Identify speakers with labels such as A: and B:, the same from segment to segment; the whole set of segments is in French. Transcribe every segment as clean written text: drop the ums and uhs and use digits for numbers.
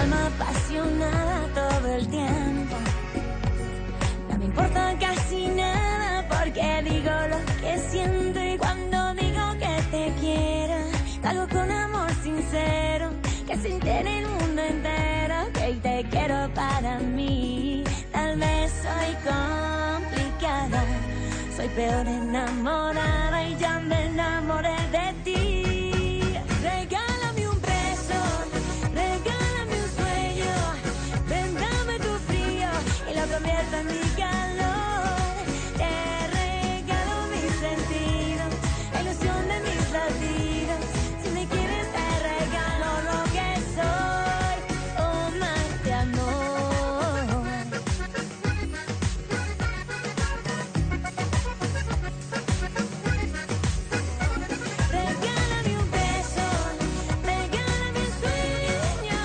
A: alma apasionada todo el tiempo. No me importa casi nada porque digo lo que siento y cuando digo que te quiero, lo hago con amor sincero, que se entere el mundo entero que te quiero para mí. Tal vez soy complicada, soy peor enamorada y ya me enamoré de ti. Regálame un beso, regálame un sueño, ven dame tu frío y lo convierto en mi calor. Te regalo mis sentidos, la ilusión de mis latidos. Si me quieres te regalo lo que soy, oh más de amor. Regálame un beso, regálame un sueño.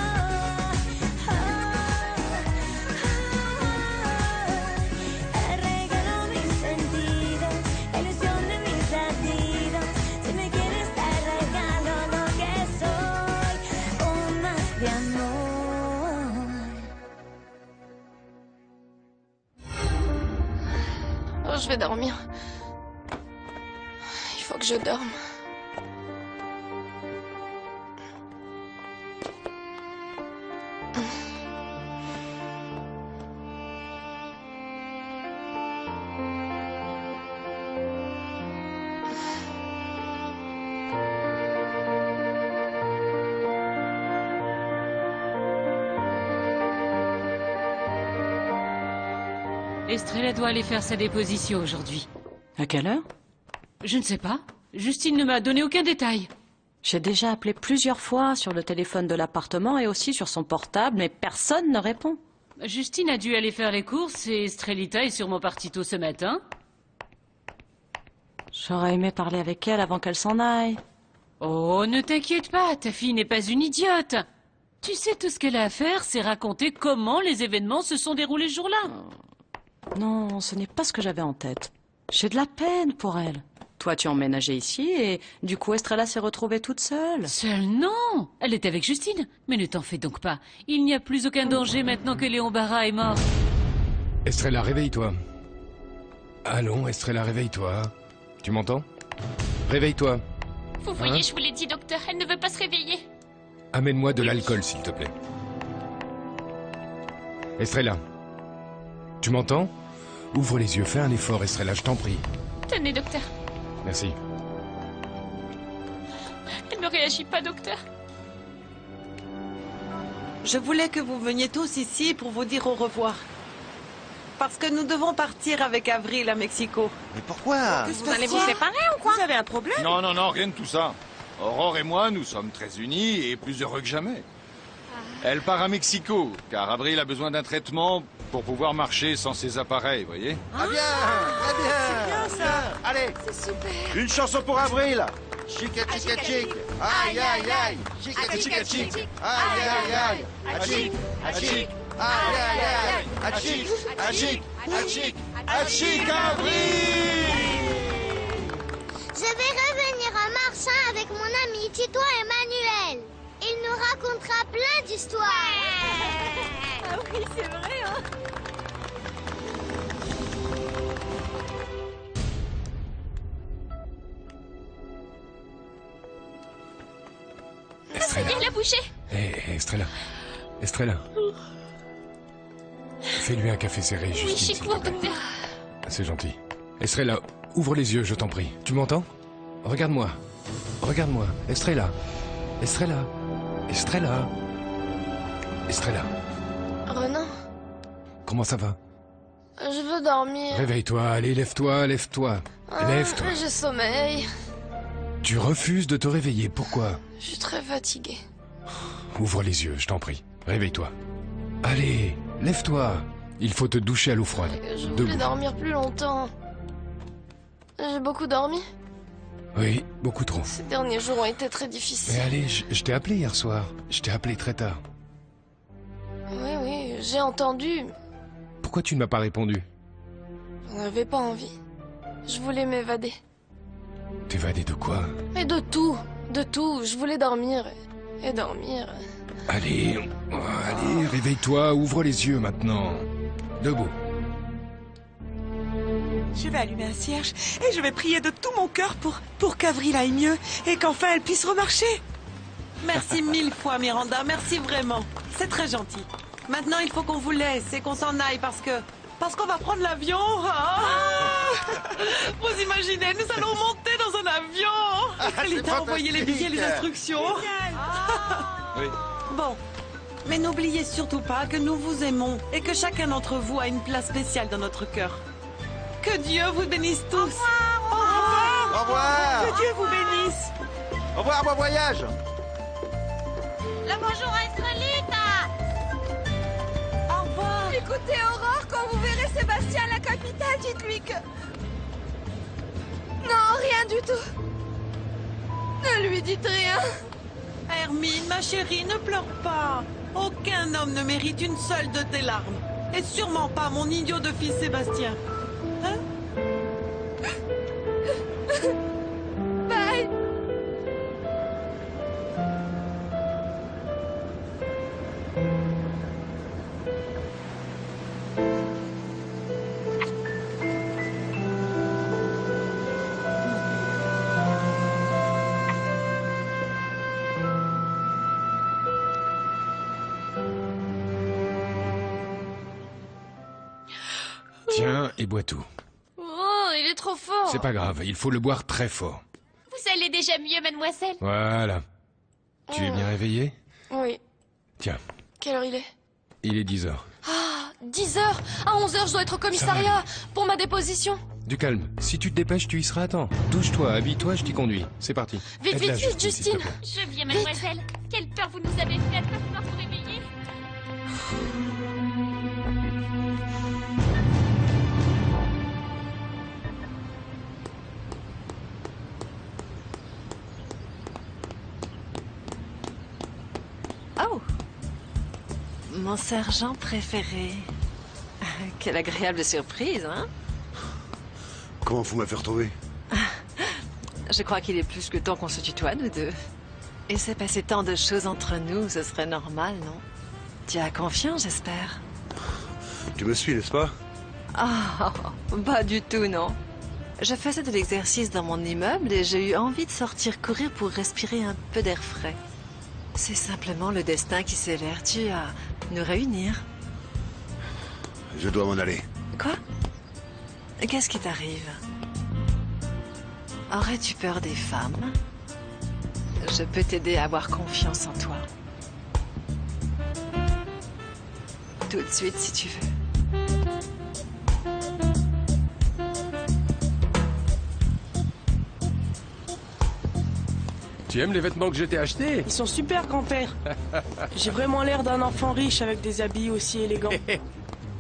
A: Te regalo mis sentidos, la ilusión de mis latidos. Si me quieres te regalo lo que soy, un más de amor.
B: Oh, je vais dormir. Il faut que je dorme.
C: Estrella doit aller faire sa déposition aujourd'hui.
D: À quelle heure?
C: Je ne sais pas. Justine ne m'a donné aucun détail.
D: J'ai déjà appelé plusieurs fois sur le téléphone de l'appartement et aussi sur son portable, mais personne ne répond.
C: Justine a dû aller faire les courses et Estrellita est sûrement partie tôt ce matin.
D: J'aurais aimé parler avec elle avant qu'elle s'en aille.
C: Oh, ne t'inquiète pas, ta fille n'est pas une idiote. Tu sais, tout ce qu'elle a à faire, c'est raconter comment les événements se sont déroulés ce jour-là.
D: Non, ce n'est pas ce que j'avais en tête. J'ai de la peine pour elle. Toi, tu as emménagé ici et du coup, Estrella s'est retrouvée toute seule.
C: Seule, non. Elle est avec Justine. Mais ne t'en fais donc pas. Il n'y a plus aucun danger maintenant que Léon Barra est mort.
E: Estrella, réveille-toi. Allons, Estrella, réveille-toi. Tu m'entends? Réveille-toi.
B: Vous voyez, je vous l'ai dit, docteur, elle ne veut pas se réveiller.
E: Amène-moi de l'alcool, s'il te plaît. Estrella. Tu m'entends? Ouvre les yeux, fais un effort, Estrella, je t'en prie.
B: Tenez, docteur.
E: Merci.
B: Elle ne réagit pas, docteur.
F: Je voulais que vous veniez tous ici pour vous dire au revoir. Parce que nous devons partir avec Avril à Mexico.
G: Mais pourquoi?
B: Vous allez vous séparer ou quoi?
F: Vous avez un problème?
H: Non, non, non, rien de tout ça. Aurore et moi, nous sommes très unis et plus heureux que jamais. Elle part à Mexico, car Avril a besoin d'un traitement pour pouvoir marcher sans ses appareils, voyez?
G: Ah bien, très bien.
F: C'est bien ça.
G: Allez,
B: C'est super.
G: une chanson pour Avril. Chica chica chic. Aïe aïe aïe. Chica chica chic. Aïe aïe aïe. Achic, achic. Aïe aïe aïe. Achic, achic, achic, achic Avril.
I: Je vais revenir à Marsan avec mon ami Tito Emmanuel. Il nous racontera plein d'histoires.
A: Ah oui, c'est vrai, hein.
E: Estrella.
B: Il a bougé.
E: Hé, Estrella. Estrella. Fais-lui un café serré,
B: Oui,
E: Justine,
B: chez
E: s'il
B: vous,
E: te plaît.
B: docteur.
E: C'est gentil. Estrella, ouvre les yeux, je t'en prie. Tu m'entends? Regarde-moi. Regarde-moi. Estrella. Estrella. Estrella. Estrella.
B: Renan,
E: Comment ça va?
B: je veux dormir.
E: Réveille-toi, allez, lève-toi, lève-toi. Lève-toi.
B: Je sommeille.
E: Tu refuses de te réveiller, pourquoi?
B: Je suis très fatiguée.
E: Ouvre les yeux, je t'en prie. Réveille-toi. Allez, lève-toi. Il faut te doucher à l'eau froide.
B: Je voulais
E: Debout.
B: dormir plus longtemps. J'ai beaucoup dormi.
E: Oui, beaucoup trop.
B: Ces derniers jours ont été très
E: Mais
B: difficiles.
E: allez, je t'ai appelé hier soir. Je t'ai appelé très tard.
B: Oui, oui, j'ai entendu.
E: Pourquoi tu ne m'as pas répondu?
B: J'en avais pas envie. Je voulais m'évader.
E: T'évader de quoi?
B: Mais de tout. De tout. Je voulais dormir. Et dormir.
E: Allez, allez, réveille-toi, ouvre les yeux maintenant. Debout.
J: Je vais allumer un cierge et je vais prier de tout mon cœur pour qu'Avril aille mieux et qu'enfin elle puisse remarcher.
F: Merci 1000 fois, Miranda. Merci vraiment. C'est très gentil. Maintenant, il faut qu'on vous laisse et qu'on s'en aille parce qu'on va prendre l'avion. Ah vous imaginez, nous allons monter dans un avion. Elle t'a envoyé les billets, les instructions.
H: Oui.
F: Bon, mais n'oubliez surtout pas que nous vous aimons et que chacun d'entre vous a une place spéciale dans notre cœur. Que Dieu vous bénisse tous. Au revoir.
G: Au revoir.
J: Que Dieu vous bénisse.
G: Au revoir, bon voyage.
I: Le bonjour à Estrelita.
F: Au revoir.
B: Écoutez, Aurore, quand vous verrez Sébastien à la capitale, dites-lui que... Non, rien du tout. Ne lui dites rien.
F: Hermine, ma chérie, ne pleure pas. Aucun homme ne mérite une seule de tes larmes. Et sûrement pas mon idiot de fils Sébastien. Hein?
B: Bye.
E: Tiens, et bois tout.
B: Oh, il est trop fort.
E: C'est pas grave, il faut le boire très fort.
I: Vous allez déjà mieux, mademoiselle?
E: Voilà. Tu es bien réveillé?
B: Oui.
E: Tiens,
B: Quelle heure il est?
E: il est 10 heures.
B: Ah, 10 heures. À 11 heures, je dois être au commissariat pour ma déposition.
E: Du calme, si tu te dépêches, tu y seras à temps. Douche-toi, habille-toi, je t'y conduis. C'est parti.
B: Vite,
E: Aide-la,
B: vite, vite,
E: s'il te
B: Justine.
E: plaît.
I: Je viens, mademoiselle. Quelle peur vous nous avez faite de pouvoir vous réveiller.
F: Oh, mon sergent préféré. Quelle agréable surprise, hein?
G: Comment vous m'avez retrouvé?
F: Je crois qu'il est plus que temps qu'on se tutoie, nous deux. Il s'est passé tant de choses entre nous, ce serait normal, non? Tu as confiance, j'espère?
G: Tu me suis, n'est-ce pas?
F: Ah, pas du tout, non. Je faisais de l'exercice dans mon immeuble et j'ai eu envie de sortir courir pour respirer un peu d'air frais. C'est simplement le destin qui s'est vertu à nous réunir.
G: Je dois m'en aller.
F: Quoi? Qu'est-ce qui t'arrive? Aurais-tu peur des femmes? Je peux t'aider à avoir confiance en toi. Tout de suite, si tu veux.
K: Tu aimes les vêtements que je t'ai achetés?
J: Ils sont super, grand-père. J'ai vraiment l'air d'un enfant riche avec des habits aussi élégants.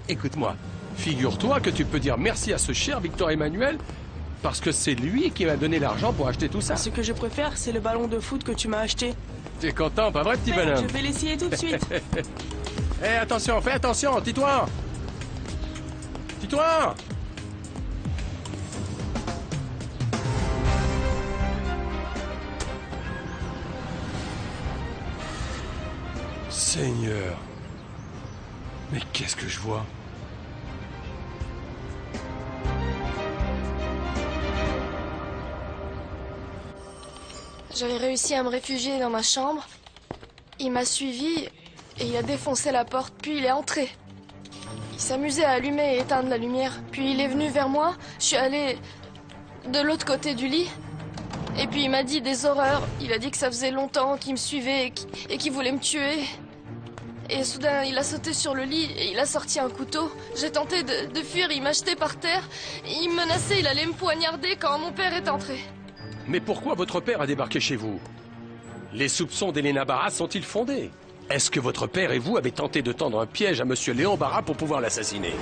K: Écoute-moi, figure-toi que tu peux dire merci à ce cher Victor Emmanuel parce que c'est lui qui m'a donné l'argent pour acheter tout ça.
J: Ce que je préfère, c'est le ballon de foot que tu m'as acheté.
K: T'es content, pas vrai, petit
J: Père,
K: bonhomme?
J: je vais l'essayer tout de suite.
K: Hé, attention, fais attention, tis-toi! Tis-toi! Seigneur! Mais qu'est-ce que je vois?
B: J'avais réussi à me réfugier dans ma chambre. Il m'a suivi et il a défoncé la porte, puis il est entré. Il s'amusait à allumer et éteindre la lumière. Puis il est venu vers moi, je suis allée de l'autre côté du lit. Et puis il m'a dit des horreurs. Il a dit que ça faisait longtemps qu'il me suivait et qu'il voulait me tuer. Et soudain, il a sauté sur le lit et il a sorti un couteau. J'ai tenté de fuir, il m'a jeté par terre. Il me menaçait, il allait me poignarder quand mon père est entré.
K: Mais pourquoi votre père a débarqué chez vous? Les soupçons d'Elena Barras sont-ils fondés? Est-ce que votre père et vous avez tenté de tendre un piège à monsieur Léon Barras pour pouvoir l'assassiner?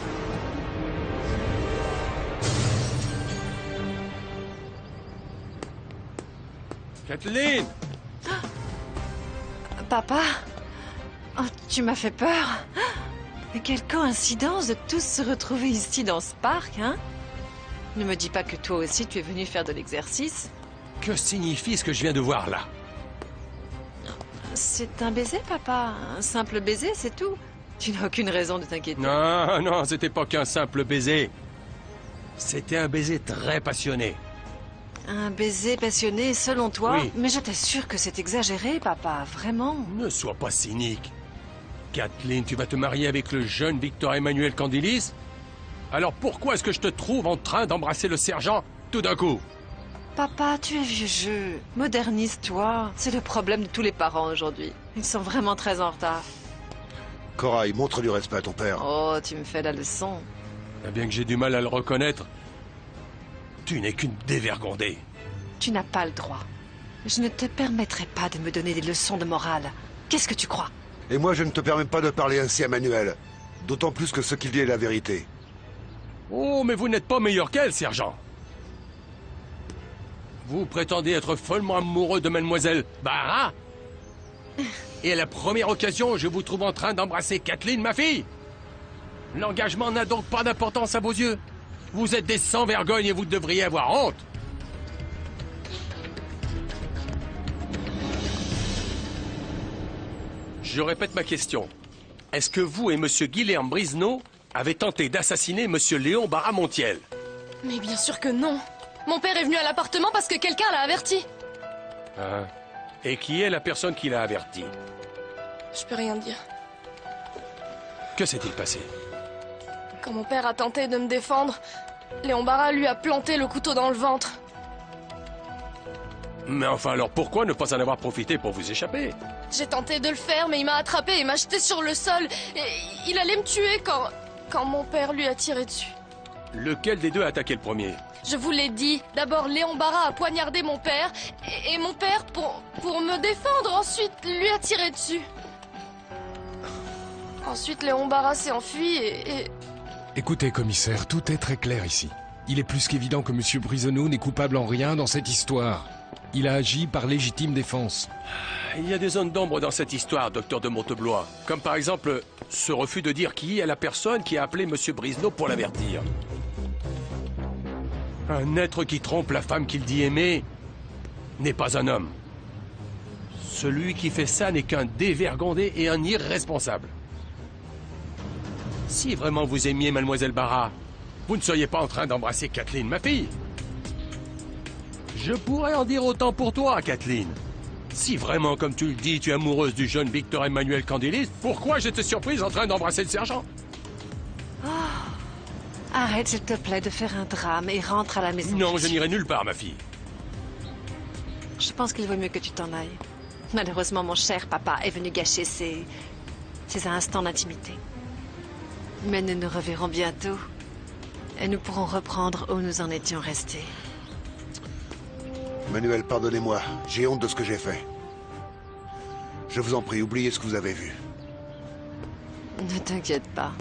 K: Kathleen!
F: Papa? Oh, tu m'as fait peur. Mais quelle coïncidence de tous se retrouver ici dans ce parc, hein? Ne me dis pas que toi aussi tu es venu faire de l'exercice.
K: Que signifie ce que je viens de voir là?
D: C'est un baiser, papa. Un simple baiser, c'est tout. Tu n'as aucune raison de t'inquiéter.
K: Non, non, c'était pas qu'un simple baiser. C'était un baiser très passionné.
D: Un baiser passionné, selon toi?
K: Oui.
D: Mais je t'assure que c'est exagéré, papa. Vraiment.
K: Ne sois pas cynique. Kathleen, tu vas te marier avec le jeune Victor Emmanuel Candilis? Alors pourquoi est-ce que je te trouve en train d'embrasser le sergent tout d'un coup?
D: Papa, tu es vieux jeu. Modernise-toi. C'est le problème de tous les parents aujourd'hui. Ils sont vraiment très en retard.
G: Corail, montre du respect à ton père.
D: Oh, tu me fais la leçon.
K: Bien que j'ai du mal à le reconnaître, tu n'es qu'une dévergondée.
D: Tu n'as pas le droit. Je ne te permettrai pas de me donner des leçons de morale. Qu'est-ce que tu crois?
G: Et moi, je ne te permets pas de parler ainsi à Manuel. D'autant plus que ce qu'il dit est la vérité.
K: Oh, mais vous n'êtes pas meilleur qu'elle, sergent. Vous prétendez être follement amoureux de mademoiselle Barra? Et à la première occasion, je vous trouve en train d'embrasser Kathleen, ma fille. L'engagement n'a donc pas d'importance à vos yeux. Vous êtes des sans-vergogne et vous devriez avoir honte. Je répète ma question. Est-ce que vous et Monsieur Guilherme Brisneau avez tenté d'assassiner Monsieur Léon Barra-Montiel?
B: Mais bien sûr que non. Mon père est venu à l'appartement parce que quelqu'un l'a averti.
K: Ah. Et qui est la personne qui l'a averti?
B: Je peux rien dire.
K: Que s'est-il passé?
B: Quand mon père a tenté de me défendre, Léon Barra lui a planté le couteau dans le ventre.
K: Mais enfin, alors pourquoi ne pas en avoir profité pour vous échapper?
B: J'ai tenté de le faire, mais il m'a attrapé et m'a jeté sur le sol. Et il allait me tuer quand mon père lui a tiré dessus.
K: Lequel des deux a attaqué le premier?
B: Je vous l'ai dit, d'abord Léon Barra a poignardé mon père, et mon père, pour me défendre, ensuite lui a tiré dessus. Ensuite, Léon Barra s'est enfui et...
E: Écoutez, commissaire, tout est très clair ici. Il est plus qu'évident que M. Brisonneau n'est coupable en rien dans cette histoire. Il a agi par légitime défense.
K: Il y a des zones d'ombre dans cette histoire, docteur de Monteblois. Comme par exemple, ce refus de dire qui est la personne qui a appelé M. Brisneau pour l'avertir. Un être qui trompe la femme qu'il dit aimer n'est pas un homme. Celui qui fait ça n'est qu'un dévergondé et un irresponsable. Si vraiment vous aimiez Mademoiselle Barra, vous ne seriez pas en train d'embrasser Kathleen, ma fille. Je pourrais en dire autant pour toi, Kathleen. Si vraiment, comme tu le dis, tu es amoureuse du jeune Victor Emmanuel Candilis, pourquoi j'étais surprise en train d'embrasser le sergent?
D: Oh. Arrête, s'il te plaît, de faire un drame et rentre à la maison.
K: Non, je n'irai nulle part, ma fille.
D: Je pense qu'il vaut mieux que tu t'en ailles. Malheureusement, mon cher papa est venu gâcher ces instants d'intimité. Mais nous nous reverrons bientôt. Et nous pourrons reprendre où nous en étions restés.
G: Manuel, pardonnez-moi. J'ai honte de ce que j'ai fait. Je vous en prie, oubliez ce que vous avez vu.
D: Ne t'inquiète pas.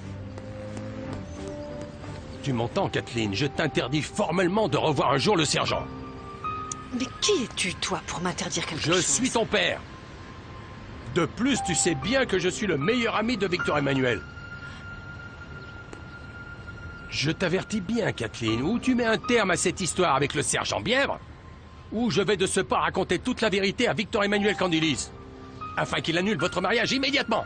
K: Tu m'entends, Kathleen? Je t'interdis formellement de revoir un jour le sergent.
D: Mais qui es-tu, toi, pour m'interdire quelque chose?
K: Je suis ton père. De plus, tu sais bien que je suis le meilleur ami de Victor Emmanuel. Je t'avertis bien, Kathleen, ou tu mets un terme à cette histoire avec le sergent Bièvre, ou je vais de ce pas raconter toute la vérité à Victor Emmanuel Candilis, afin qu'il annule votre mariage immédiatement.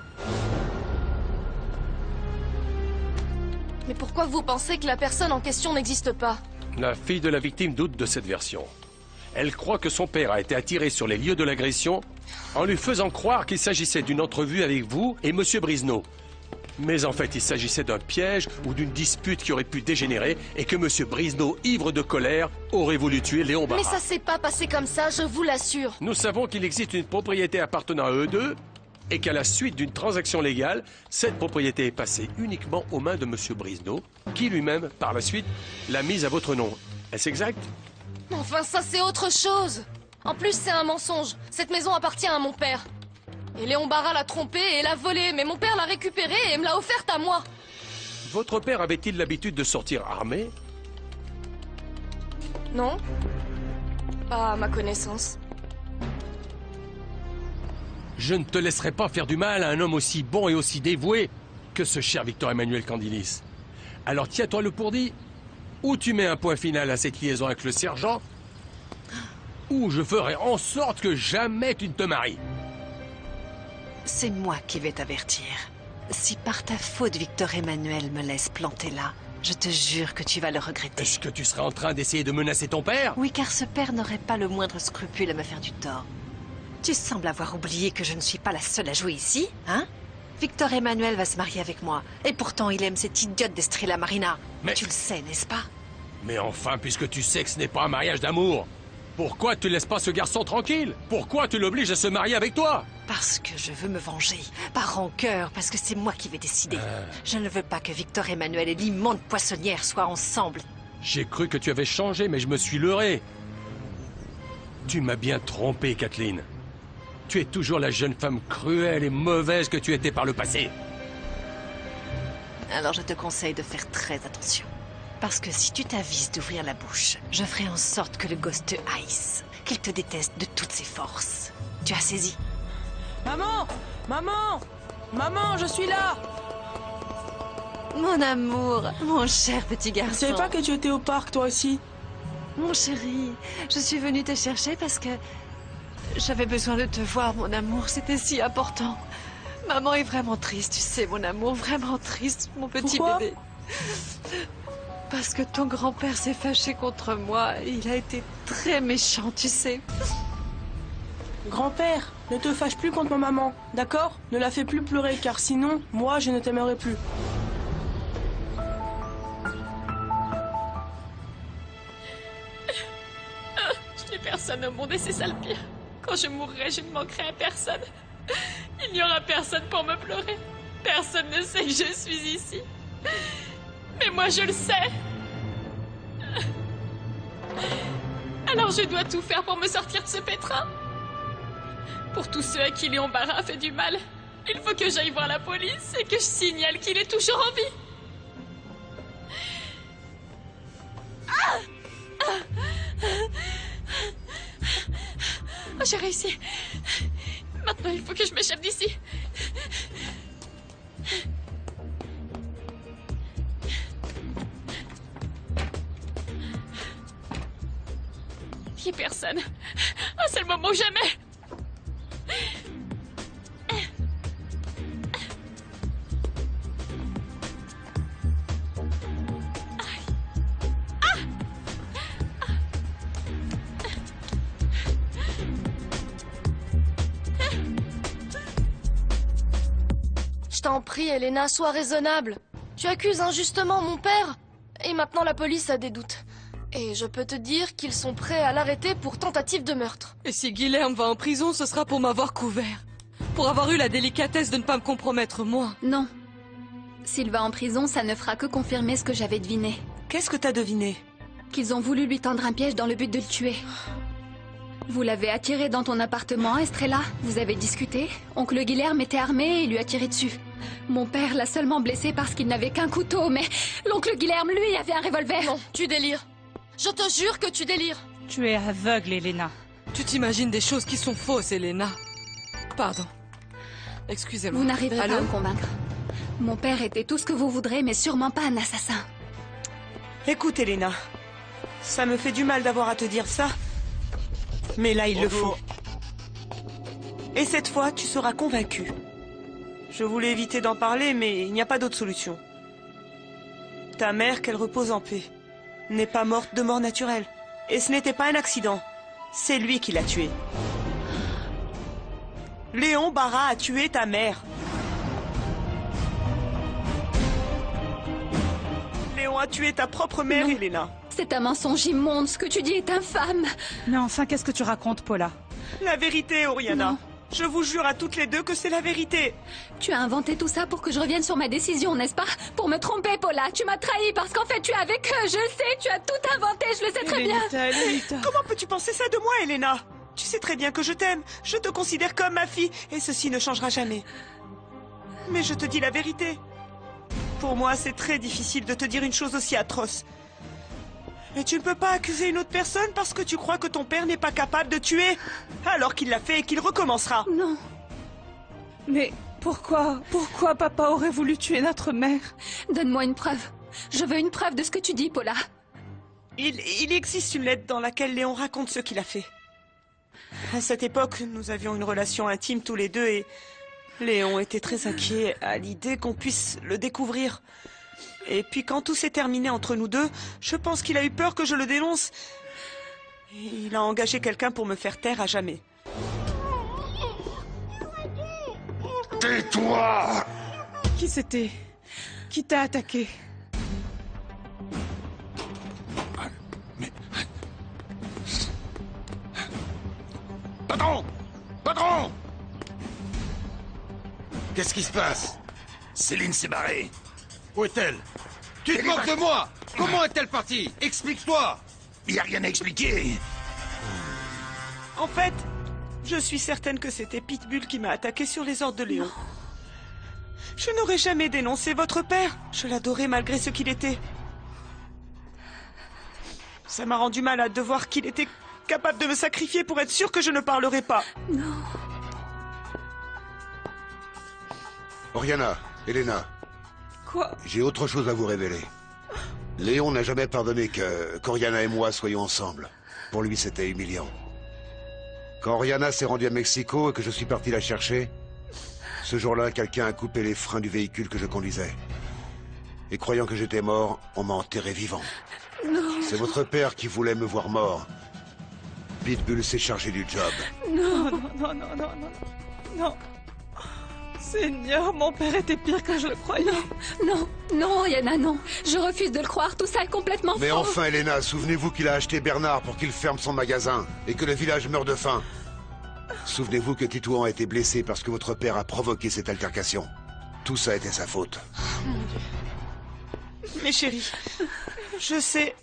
B: Mais pourquoi vous pensez que la personne en question n'existe pas?
K: La fille de la victime doute de cette version. Elle croit que son père a été attiré sur les lieux de l'agression en lui faisant croire qu'il s'agissait d'une entrevue avec vous et M. Brisneau. Mais en fait, il s'agissait d'un piège ou d'une dispute qui aurait pu dégénérer et que M. Brisneau, ivre de colère, aurait voulu tuer Léon Barra.
B: Mais ça s'est pas passé comme ça, je vous l'assure.
K: Nous savons qu'il existe une propriété appartenant à eux deux et qu'à la suite d'une transaction légale, cette propriété est passée uniquement aux mains de M. Brisneau, qui lui-même, par la suite, l'a mise à votre nom. Est-ce exact?
B: Enfin, ça c'est autre chose. En plus, c'est un mensonge. Cette maison appartient à mon père. Et Léon Barra l'a trompée et l'a volée, mais mon père l'a récupérée et me l'a offerte à moi.
K: Votre père avait-il l'habitude de sortir armé?
B: Non. Pas à ma connaissance.
K: Je ne te laisserai pas faire du mal à un homme aussi bon et aussi dévoué que ce cher Victor Emmanuel Candilis. Alors tiens-toi le pour dit, ou tu mets un point final à cette liaison avec le sergent, ou je ferai en sorte que jamais tu ne te maries.
D: c'est moi qui vais t'avertir. Si par ta faute Victor Emmanuel me laisse planter là, je te jure que tu vas le regretter.
K: Est-ce que tu serais en train d'essayer de menacer ton père?
D: Oui, car ce père n'aurait pas le moindre scrupule à me faire du tort. Tu sembles avoir oublié que je ne suis pas la seule à jouer ici, hein? Victor Emmanuel va se marier avec moi. Et pourtant, il aime cette idiote d'Estrella Marina.
K: Mais...
D: Tu le sais, n'est-ce pas?
K: Mais enfin, puisque tu sais que ce n'est pas un mariage d'amour, pourquoi tu laisses pas ce garçon tranquille? Pourquoi tu l'obliges à se marier avec toi?
D: Parce que je veux me venger. Par rancœur, parce que c'est moi qui vais décider. Je ne veux pas que Victor Emmanuel et l'immonde poissonnière soient ensemble.
K: J'ai cru que tu avais changé, mais je me suis leurré. Tu m'as bien trompé, Kathleen. Tu es toujours la jeune femme cruelle et mauvaise que tu étais par le passé.
D: Alors je te conseille de faire très attention. Parce que si tu t'avises d'ouvrir la bouche, je ferai en sorte que le gosse te haïsse, qu'il te déteste de toutes ses forces. Tu as saisi?
F: Maman! Maman! Maman, je suis là!
D: Mon amour, mon cher petit garçon.
J: Je savais pas que tu étais au parc, toi aussi.
D: Mon chéri, je suis venue te chercher parce que j'avais besoin de te voir, mon amour. C'était si important. Maman est vraiment triste, tu sais, mon amour, vraiment triste, mon petit
J: Pourquoi?
D: bébé. Parce que ton grand-père s'est fâché contre moi. Il a été très méchant, tu sais.
J: Grand-père, ne te fâche plus contre ma maman, d'accord? Ne la fais plus pleurer, car sinon, moi, je ne t'aimerai plus.
B: Je n'ai personne au monde et c'est ça le pire. Quand je mourrai, je ne manquerai à personne. Il n'y aura personne pour me pleurer. Personne ne sait que je suis ici. Mais moi, je le sais. Alors je dois tout faire pour me sortir de ce pétrin. Pour tous ceux à qui Léon Barra a fait du mal, il faut que j'aille voir la police et que je signale qu'il est toujours en vie. Oh, j'ai réussi. Maintenant, il faut que je m'échappe d'ici. Il n'y a personne. Oh, c'est le moment ou jamais. Je t'en prie, Elena, sois raisonnable. Tu accuses injustement mon père. Et maintenant, la police a des doutes. Et je peux te dire qu'ils sont prêts à l'arrêter pour tentative de meurtre.
L: Et si Guilherme va en prison, ce sera pour m'avoir couvert. Pour avoir eu la délicatesse de ne pas me compromettre, moi.
M: Non. S'il va en prison, ça ne fera que confirmer ce que j'avais deviné.
J: Qu'est-ce que t'as deviné?
M: Qu'ils ont voulu lui tendre un piège dans le but de le tuer. Vous l'avez attiré dans ton appartement, Estrella. Vous avez discuté. Oncle Guilherme était armé et il lui a tiré dessus. Mon père l'a seulement blessé parce qu'il n'avait qu'un couteau, mais l'oncle Guilherme, lui, avait un revolver.
B: Non, tu délires. Je te jure que tu délires.
L: Tu es aveugle, Elena. Tu t'imagines des choses qui sont fausses, Elena. Pardon. Excusez-moi.
M: Vous n'arriverez pas
L: Allô?
M: à me convaincre. Mon père était tout ce que vous voudrez, mais sûrement pas un assassin.
J: Écoute, Elena. Ça me fait du mal d'avoir à te dire ça. Mais là, il le faut. Et cette fois, tu seras convaincu. Je voulais éviter d'en parler, mais il n'y a pas d'autre solution. Ta mère, qu'elle repose en paix, n'est pas morte de mort naturelle. Et ce n'était pas un accident. C'est lui qui l'a tuée. Léon Barra a tué ta mère. Léon a tué ta propre mère,
M: Non.
J: Elena.
M: C'est un mensonge immonde, ce que tu dis est infâme.
L: Mais enfin, qu'est-ce que tu racontes, Paula?
J: La vérité, Oriana.
M: Non.
J: Je vous jure à toutes les deux que c'est la vérité.
M: Tu as inventé tout ça pour que je revienne sur ma décision, n'est-ce pas? Pour me tromper, Paula. Tu m'as trahi parce qu'en fait, tu es avec eux. Je le sais, tu as tout inventé, je le sais très bien.
J: Comment peux-tu penser ça de moi, Elena? Tu sais très bien que je t'aime. Je te considère comme ma fille. Et ceci ne changera jamais. Mais je te dis la vérité. Pour moi, c'est très difficile de te dire une chose aussi atroce. Et tu ne peux pas accuser une autre personne parce que tu crois que ton père n'est pas capable de tuer, alors qu'il l'a fait et qu'il recommencera.
M: Non.
L: Mais pourquoi papa aurait voulu tuer notre mère?
M: Donne-moi une preuve. Je veux une preuve de ce que tu dis, Paula.
J: Il existe une lettre dans laquelle Léon raconte ce qu'il a fait. À cette époque, nous avions une relation intime tous les deux et Léon était très inquiet à l'idée qu'on puisse le découvrir. Et puis quand tout s'est terminé entre nous deux, je pense qu'il a eu peur que je le dénonce. Et il a engagé quelqu'un pour me faire taire à jamais.
G: Tais-toi!
L: Qui c'était? Qui t'a attaqué?
G: Patron! Patron! Qu'est-ce qui se passe? Céline s'est barrée. Où est-elle? Tu te moques de moi! Comment est-elle partie? Explique-toi! Il n'y a rien à expliquer.
J: En fait, je suis certaine que c'était Pitbull qui m'a attaqué sur les ordres de Léon. Je n'aurais jamais dénoncé votre père. Je l'adorais malgré ce qu'il était. Ça m'a rendu malade de voir qu'il était capable de me sacrifier pour être sûr que je ne parlerais pas.
M: Non.
N: Oriana, Elena.
L: Quoi?
N: J'ai autre chose à vous révéler. Léon n'a jamais pardonné qu'Oriana et moi soyons ensemble. Pour lui, c'était humiliant. Quand Oriana s'est rendue à Mexico et que je suis parti la chercher, ce jour-là, quelqu'un a coupé les freins du véhicule que je conduisais. Et croyant que j'étais mort, on m'a enterré vivant.
M: Non.
N: C'est votre père qui voulait me voir mort. Pitbull s'est chargé du job.
L: Non, non, non, non, non, non, non. Seigneur, mon père était pire que je le croyais.
M: Non, non, Oriana, non. Je refuse de le croire, tout ça est complètement faux.
N: Mais enfin, Elena, souvenez-vous qu'il a acheté Bernard pour qu'il ferme son magasin et que le village meurt de faim. Souvenez-vous que Titouan a été blessé parce que votre père a provoqué cette altercation. Tout ça a été sa faute.
J: Mes chéris, je sais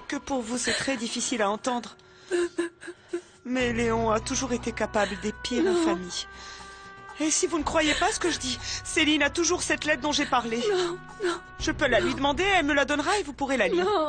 J: que pour vous c'est très difficile à entendre. Mais Léon a toujours été capable des pires infamies. Et si vous ne croyez pas ce que je dis, Céline a toujours cette lettre dont j'ai parlé.
M: Non, non.
J: Je peux la lui demander, elle me la donnera et vous pourrez la lire.
M: Non.